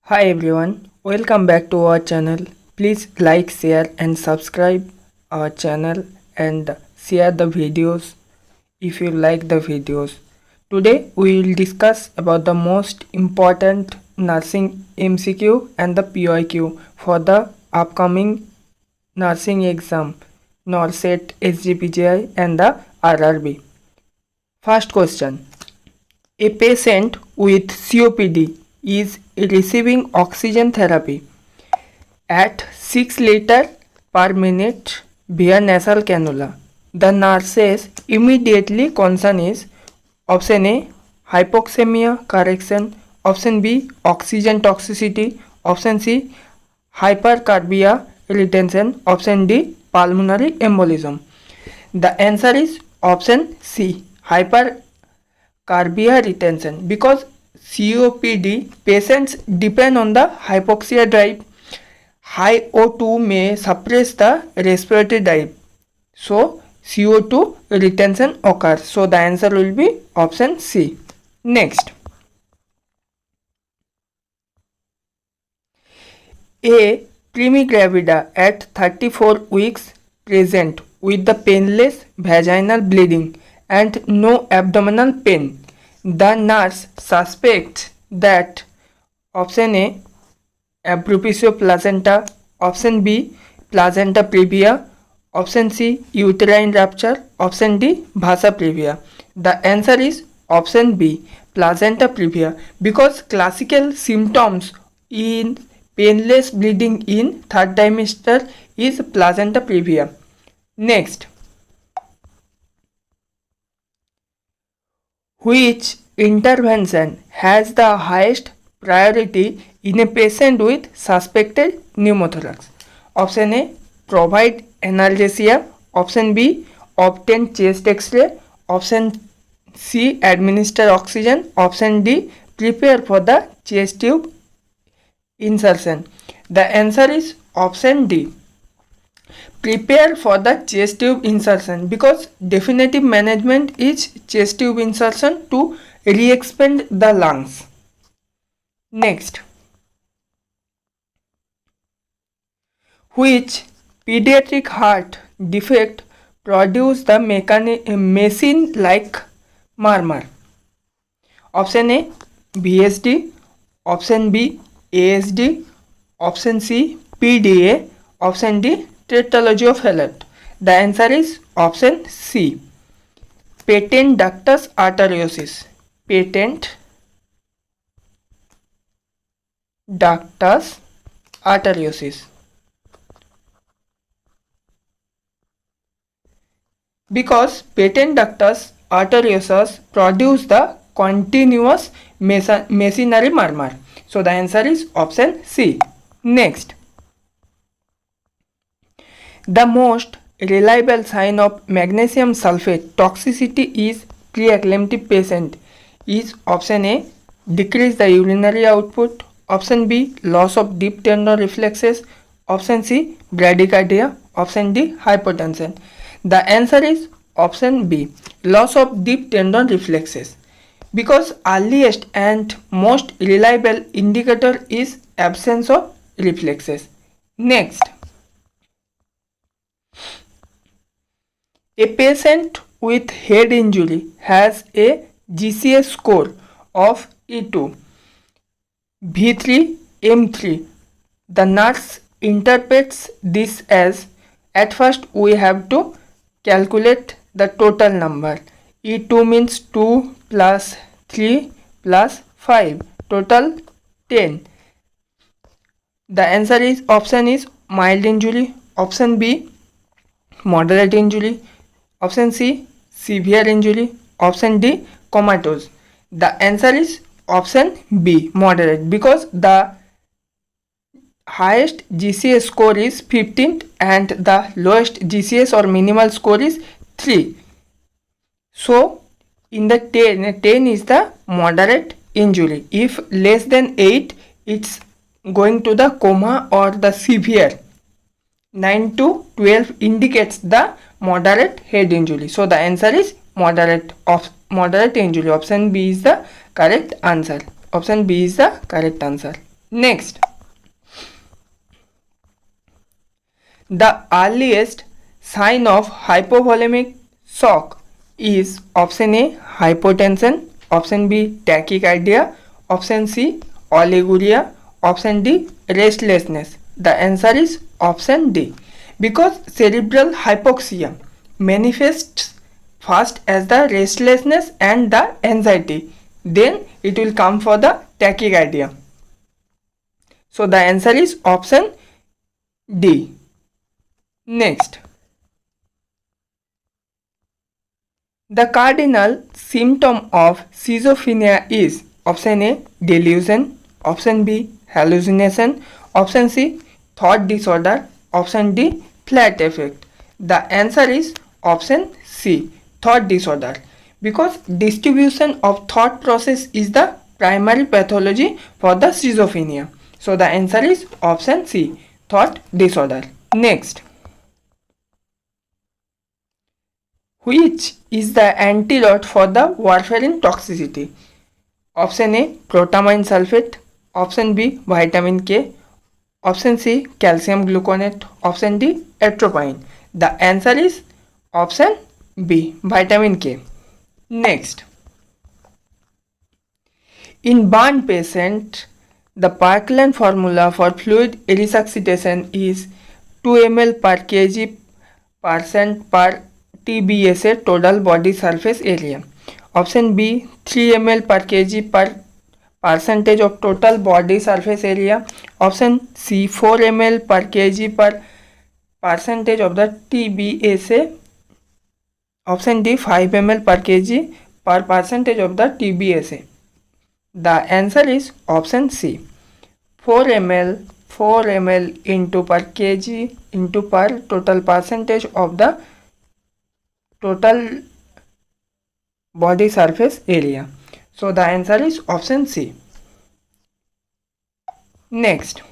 Hi everyone, welcome back to our channel. Please like, share and subscribe our channel and share the videos if you like the videos. Today we will discuss about the most important nursing MCQ and the PYQ for the upcoming nursing exam, NORCET, SGPGI and the RRB. First question. A patient with COPD is receiving oxygen therapy at 6 liters per minute via nasal cannula. The nurse's immediately concern is option A, hypoxemia correction, option B, oxygen toxicity, option C, hypercarbia retention, option D, pulmonary embolism. The answer is option C, hypercarbia retention, because COPD patients depend on the hypoxia drive. High O2 may suppress the respiratory drive, so CO2 retention occurs. So the answer will be option C. Next, A primigravida at 34 weeks present with the painless vaginal bleeding and no abdominal pain. The nurse suspects that option A, abruptio placenta, option B, placenta previa, option C, uterine rupture, option D, vasa previa. The answer is option B, placenta previa, because classical symptoms in painless bleeding in third trimester is placenta previa. Next, which intervention has the highest priority in a patient with suspected pneumothorax? Option A, provide analgesia, option B, obtain chest x-ray, option C, administer oxygen, option D, prepare for the chest tube insertion. The answer is option D, prepare for the chest tube insertion, because definitive management is chest tube insertion to re-expand the lungs. Next, which pediatric heart defect produce the machine like murmur? Option A, VSD, option B, ASD, option C, PDA, option D, tetralogy of Fallot. The answer is option C, patent ductus arteriosus. Patent ductus arteriosus, because patent ductus arteriosus produce the continuous masonry murmur. So the answer is option C. Next, the most reliable sign of magnesium sulfate toxicity is pre-eclamptic patient is option A, decrease the urinary output, option B, loss of deep tendon reflexes, option C, bradycardia, option D, hypotension. The answer is option B, loss of deep tendon reflexes, because earliest and most reliable indicator is absence of reflexes. Next, a patient with head injury has a GCS score of E2, V3, M3. The nurse interprets this as, at first we have to calculate the total number. E2 means 2 plus 3 plus 5, total 10. The answer is option is mild injury, option B, moderate injury, option C, severe injury, option D, comatose. The answer is option B, moderate, because the highest GCS score is 15 and the lowest GCS or minimal score is 3. So in the 10 is the moderate injury. If less than 8, it's going to the coma or the severe. 9 to 12 indicates the moderate head injury. So the answer is moderate injury. Option B is the correct answer. Option B is the correct answer. Next, the earliest sign of hypovolemic shock is option A hypotension, option B tachycardia, option C oliguria, option D restlessness. The answer is option D, because cerebral hypoxia manifests first as the restlessness and the anxiety, then it will come for the tachycardia. So the answer is option D. Next, the cardinal symptom of schizophrenia is option A delusion, option B hallucination, option C thought disorder, option D flat affect. The answer is option C thought disorder, because distribution of thought process is the primary pathology for the schizophrenia. So the answer is option C thought disorder. Next, which is the antidote for the warfarin toxicity? Option A protamine sulfate, option B vitamin K, option C calcium gluconate, option D atropine. The answer is option B vitamin K. Next, in burn patient, the Parkland formula for fluid resuscitation is 2 ml per kg percent per TBSA total body surface area. Option B 3 ml per kg per percentage of total body surface area. Option C 4 ml per kg per percentage of the TBSA. Option D 5 ml per kg per percentage of the TBSA. The answer is option C 4 ml into per kg into per total percentage of the total body surface area. So the answer is option C. Next,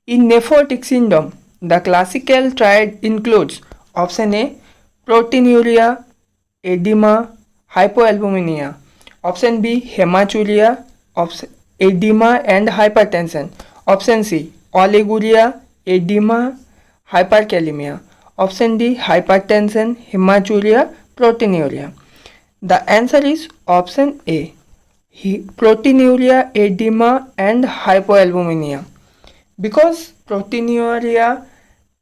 in nephrotic syndrome, the classical triad includes option A proteinuria, edema, hypoalbuminemia, option B hematuria, option edema and hypertension, option C oliguria, edema, hyperkalemia, option D hypertension, hematuria, proteinuria. The answer is option A proteinuria, edema and hypoalbuminemia, because proteinuria,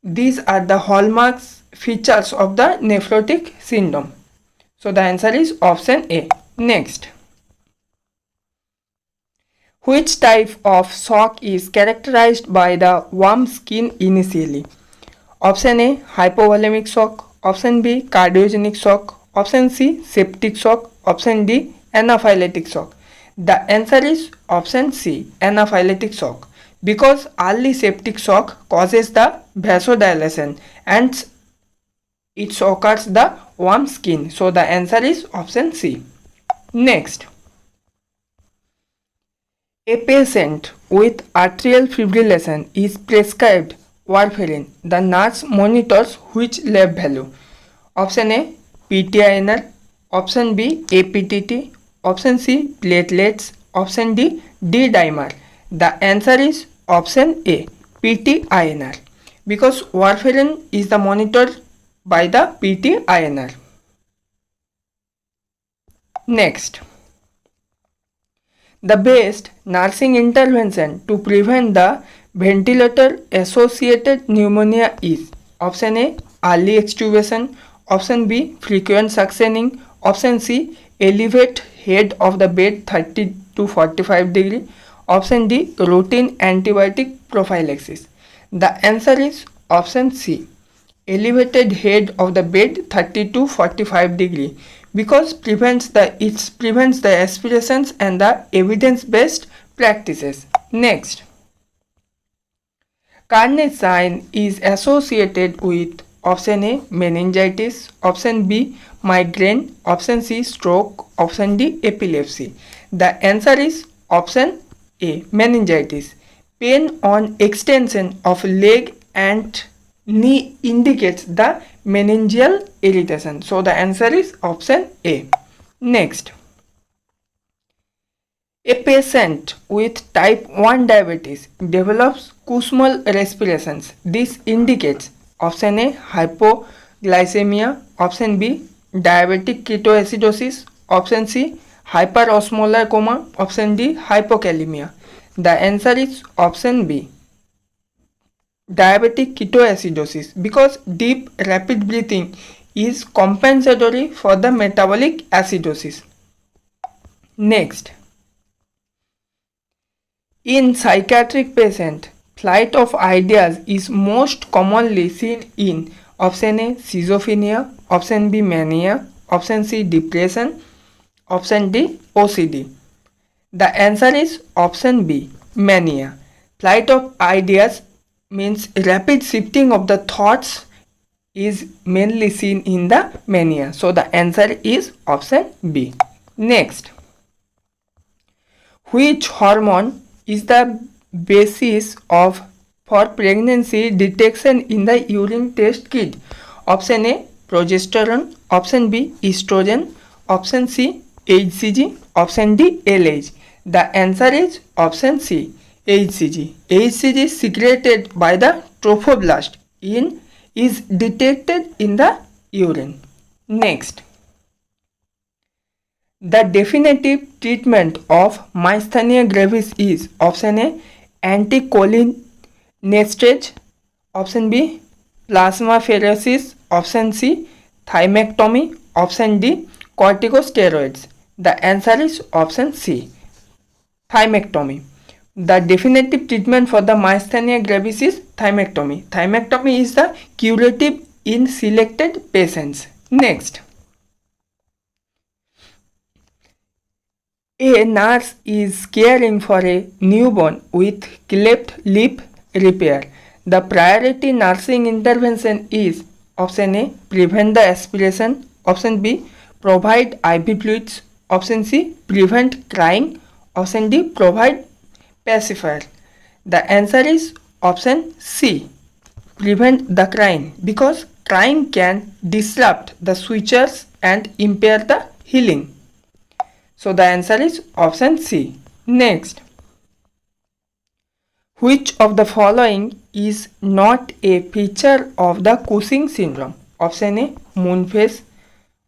these are the hallmarks features of the nephrotic syndrome. So the answer is option A. Next, which type of shock is characterized by the warm skin initially? Option A hypovolemic shock, option B cardiogenic shock, option C septic shock, option D anaphylactic shock. The answer is option C anaphylactic shock, because early septic shock causes the vasodilation and it occurs the warm skin. So the answer is option C. Next, a patient with atrial fibrillation is prescribed warfarin. The nurse monitors which lab value? Option A PTINR, option B APTT, option C platelets, option D D-dimer. The answer is option A PTINR, because warfarin is the monitored by the PTINR. Next, the best nursing intervention to prevent the ventilator associated pneumonia is option A early extubation, option B frequent suctioning, option C elevate head of the bed 30 to 45 degree, option D routine antibiotic prophylaxis. The answer is option C elevated head of the bed 30 to 45 degree, because it prevents the aspirations and the evidence based practices. Next, Carnage sign is associated with option A meningitis, option B migraine, option C stroke, option D epilepsy. The answer is option A meningitis. Pain on extension of leg and knee indicates the meningeal irritation. So the answer is option A. Next, A patient with type 1 diabetes develops Kussmaul respirations. This indicates option A hypoglycemia, option B diabetic ketoacidosis, option C hyperosmolar coma, option D hypokalemia. The answer is option B diabetic ketoacidosis, because deep rapid breathing is compensatory for the metabolic acidosis. Next, in psychiatric patient, flight of ideas is most commonly seen in option A schizophrenia, option B mania, option C depression, option D OCD. The answer is option B mania. Flight of ideas means rapid shifting of the thoughts is mainly seen in the mania. So the answer is option B. Next, which hormone is the basis of for pregnancy detection in the urine test kit? Option A progesterone, option B estrogen, option C HCG, option D LH. The answer is option C HCG. HCG is secreted by the trophoblast is detected in the urine. Next, the definitive treatment of myasthenia gravis is option A anticholinesterase, option B plasmapheresis, option C thymectomy, option D corticosteroids. The answer is option C thymectomy. The definitive treatment for the myasthenia gravis is thymectomy. Thymectomy is the curative in selected patients. Next, a nurse is caring for a newborn with cleft lip repair. The priority nursing intervention is option A prevent the aspiration, option B provide IV fluids, option C prevent crying, option D provide pacifier. The answer is option C prevent the crying, because crying can disrupt the sutures and impair the healing. So the answer is option C. Next, which of the following is not a feature of the Cushing syndrome? Option A moon face,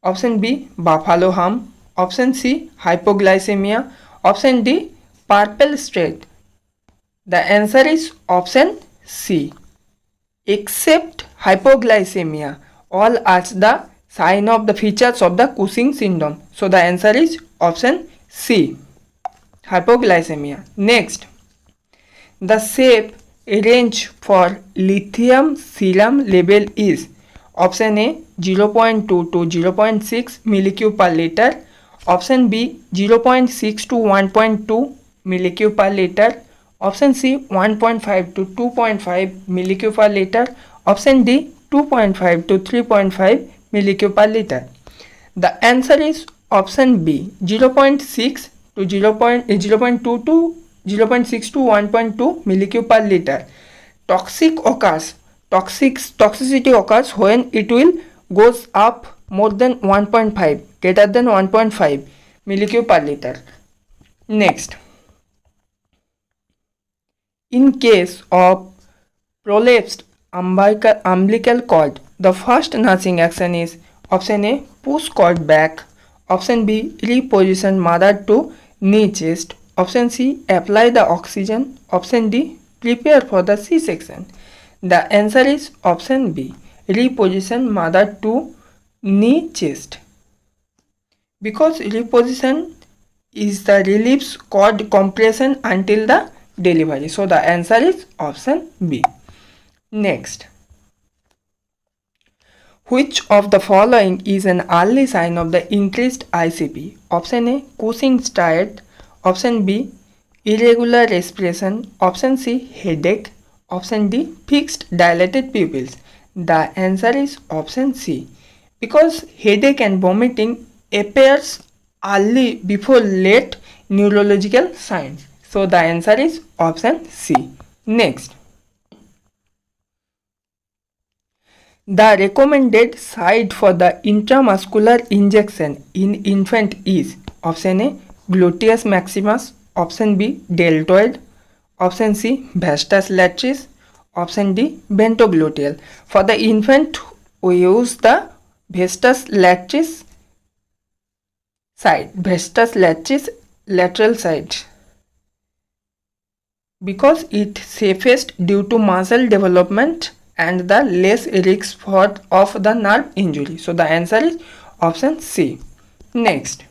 option B buffalo hum, option C hypoglycemia, option D purple streak. The answer is option C. Except hypoglycemia, all are the sign of the features of the Cushing syndrome. So the answer is option C hypoglycemia. Next, the safe range for lithium serum level is option A 0.2 to 0.6 millicu per liter, option B 0.6 to 1.2 millicu per liter, option C 1.5 to 2.5 millicu per liter, option D 2.5 to 3.5 millicu per liter. The answer is option B 0.6 to 0.2 to 0.6 to 1.2 millicu per liter. Toxicity occurs when it will goes up more than 1.5, greater than 1.5 millicu per liter. Next, in case of prolapsed umbilical cord, the first nursing action is option A push cord back, option B reposition mother to knee chest, option C apply the oxygen, option D prepare for the C-section. The answer is option B reposition mother to knee chest, because reposition is the relieves cord compression until the delivery. So the answer is option B. Next, which of the following is an early sign of the increased ICP? Option A Cushing's triad, option B irregular respiration, option C headache, option D fixed dilated pupils. The answer is option C, because headache and vomiting appears early before late neurological signs. So the answer is option C. Next, the recommended site for the intramuscular injection in infant is option A gluteus maximus, option B deltoid, option C vastus latris, option D ventogluteal. For the infant we use the vastus latris side, vastus latris lateral side, because it safest due to muscle development and the less risk of the nerve injury. So the answer is option C. Next,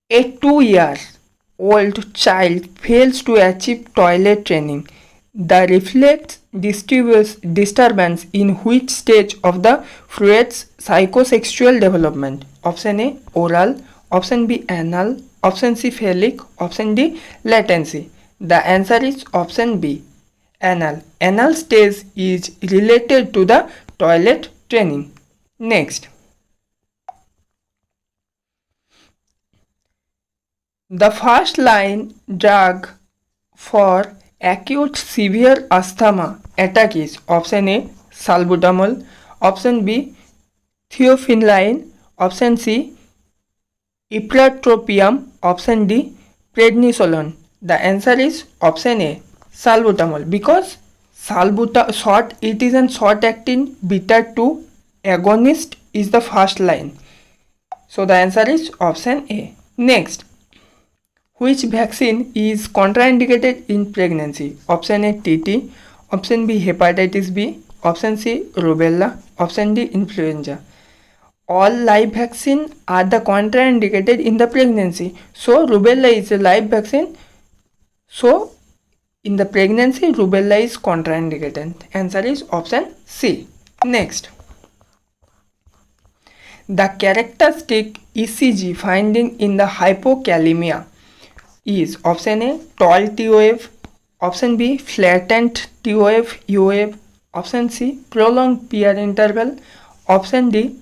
a 2-year-old child fails to achieve toilet training. The reflex disturbance in which stage of the Freud's psychosexual development? Option A oral, option B anal, option C phallic, option D latency. The answer is option B anal. Anal stage is related to the toilet training. Next, the first line drug for acute severe asthma attack is option A salbutamol, option B theophylline, option C ipratropium, option D prednisolone. The answer is option A salbutamol, because it is a short acting beta 2 agonist is the first line. So the answer is option A. Next, which vaccine is contraindicated in pregnancy? Option A TT, option B hepatitis B, option C rubella, option D influenza. All live vaccine are the contraindicated in the pregnancy. So rubella is a live vaccine. So in the pregnancy rubella is contraindicated. Answer is option C. Next, the characteristic ECG finding in the hypokalemia is option A tall T wave, option B flattened T wave U wave, option C prolonged PR interval, option D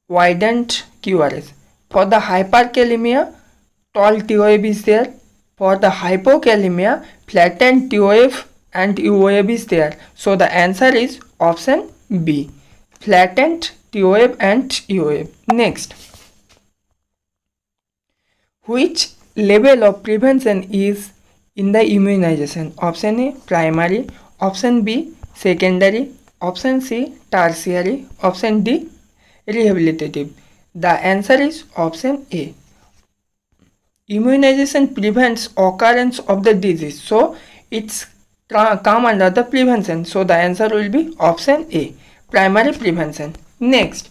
widened QRS. For the hyperkalemia, tall T wave is there. For the hypokalemia, flattened T wave and U wave is there. So the answer is option B, flattened T wave and U wave. Next, which level of prevention is in the immunization? Option A primary, option B secondary, option C tertiary, option D rehabilitative. The answer is option A. Immunization prevents occurrence of the disease, so it's come under the prevention. So the answer will be option A, primary prevention. Next,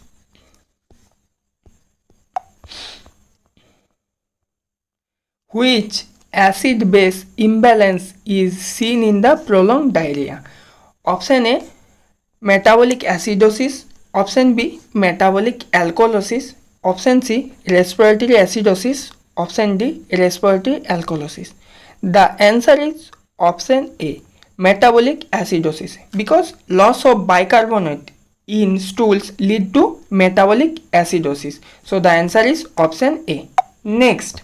which acid base imbalance is seen in the prolonged diarrhea? Option A metabolic acidosis, option B metabolic alkalosis, option C respiratory acidosis, option D respiratory alkalosis. The answer is option A metabolic acidosis, because loss of bicarbonate in stools lead to metabolic acidosis. So the answer is option A. Next,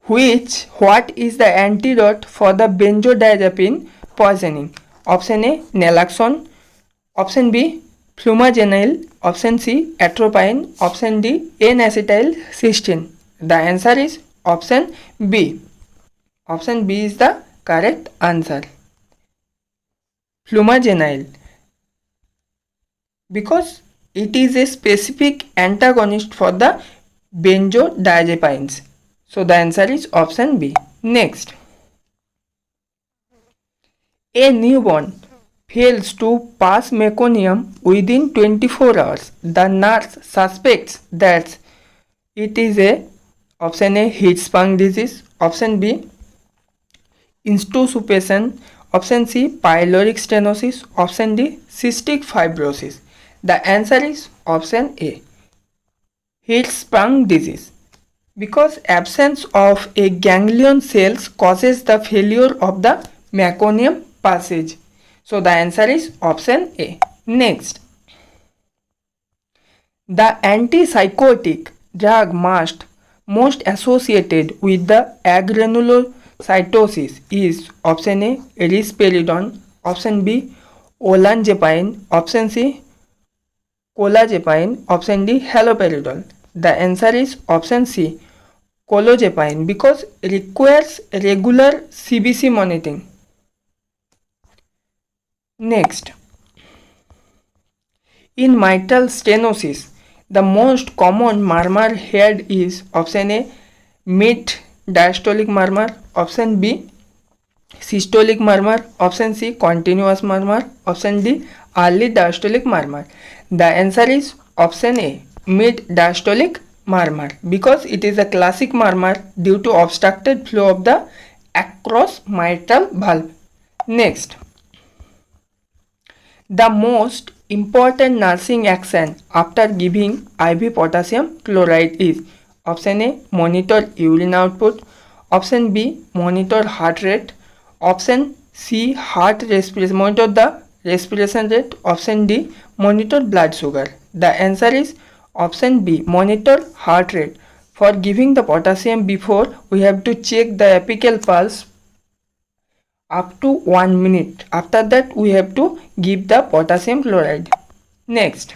what is the antidote for the benzodiazepine poisoning? Option A naloxone, option B flumazenil, option C atropine, option D N-acetylcysteine. The answer is option B. Option B is the correct answer. Flumazenil, because it is a specific antagonist for the benzodiazepines. So the answer is option B. Next, a newborn fails to pass meconium within 24 hours. The nurse suspects that it is a option A Hirschsprung disease, option B intubation, option C pyloric stenosis, option D cystic fibrosis. The answer is option A Hirschsprung disease, because absence of a ganglion cells causes the failure of the meconium passage. So the answer is option A. Next, the antipsychotic drug most associated with the agranulocytosis is option A risperidone, option B olanzapine, option C clozapine, option D haloperidol. The answer is option C, clozapine, because requires regular CBC monitoring. Next, in mitral stenosis, the most common murmur heard is option A, mid diastolic murmur, option B, systolic murmur, option C, continuous murmur, option D, early diastolic murmur. The answer is option A, mid diastolic murmur, because it is a classic murmur due to obstructed flow of the across mitral valve. Next, the most important nursing action after giving IV potassium chloride is option A, monitor urine output, option B, monitor heart rate, option C, monitor the respiration rate, option D, monitor blood sugar. The answer is option B, monitor heart rate. For giving the potassium before, we have to check the apical pulse up to 1 minute. After that, we have to give the potassium chloride. Next,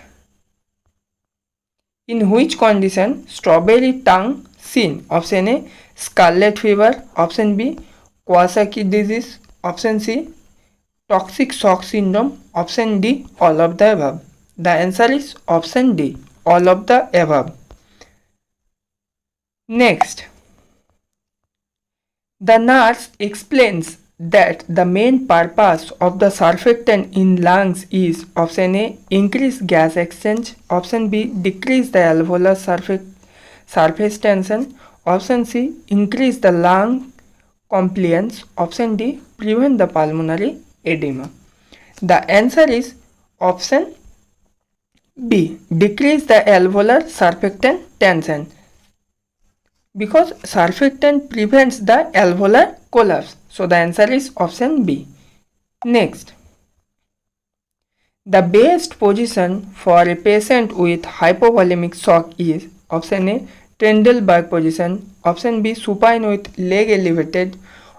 in which condition strawberry tongue seen? Option A, scarlet fever, option B, Kawasaki disease, option C, toxic shock syndrome, option D, all of the above. The answer is option D, all of the above. Next, the nurse explains that the main purpose of the surfactant in lungs is option A, increase gas exchange, option B, decrease the alveolar surface tension, option C, increase the lung compliance, option D, prevent the pulmonary edema. The answer is option B, decrease the alveolar surfactant tension, because surfactant prevents the alveolar collapse. So the answer is option B. Next, the best position for a patient with hypovolemic shock is option A, Trendelenburg position, option B, supine with leg elevated,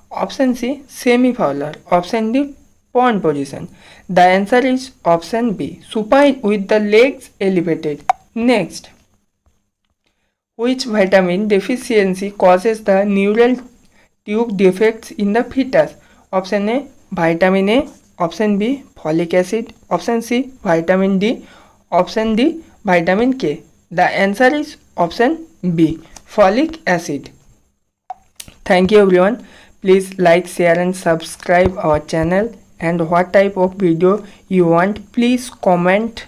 option C, semi-fowler, option D, pond position. The answer is option B, supine with the legs elevated. Next, which vitamin deficiency causes the neural tube defects in the fetus? Option A, vitamin A, option B, folic acid, option C, vitamin D, option D, vitamin K. The answer is option B, folic acid. Thank you everyone. Please like, share and subscribe our channel, and what type of video you want, please comment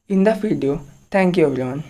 in the video. Thank you everyone.